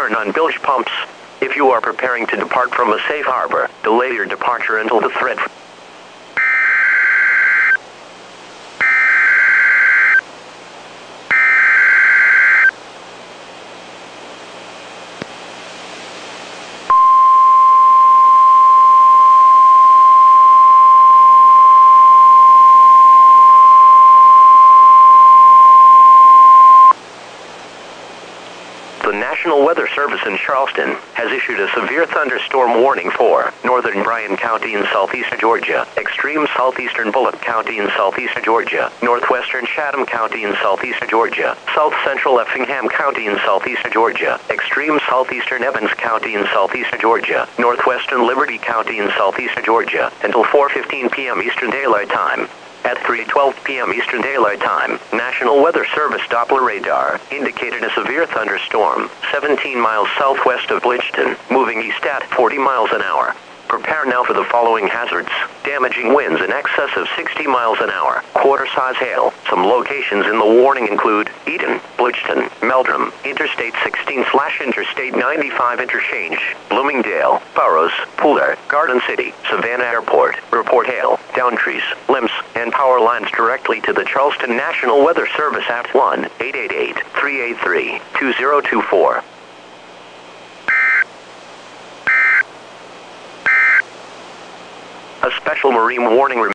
turn on bilge pumps. If you are preparing to depart from a safe harbor, delay your departure until the threat. The National Weather Service in Charleston has issued a severe thunderstorm warning for northern Bryan County in southeast Georgia, extreme southeastern Bullock County in southeast Georgia, northwestern Chatham County in southeast Georgia, south central Effingham County in southeast Georgia, extreme southeastern Evans County in southeast Georgia, northwestern Liberty County in southeast Georgia, until 4:15 p.m. Eastern Daylight Time. At 3:12 p.m. Eastern Daylight Time, National Weather Service Doppler radar indicated a severe thunderstorm 17 miles southwest of Bridgeton, moving east at 40 miles an hour. Prepare now for the following hazards: damaging winds in excess of 60 miles an hour, quarter-size hail. Some locations in the warning include Eden, Bridgeton, Meldrum, Interstate 16/Interstate 95 interchange, Bloomingdale, Burroughs, Pooler, Garden City, Savannah Airport. Report hail, down trees, limbs, and power lines directly to the Charleston National Weather Service at 1-888-383-2024. A special marine warning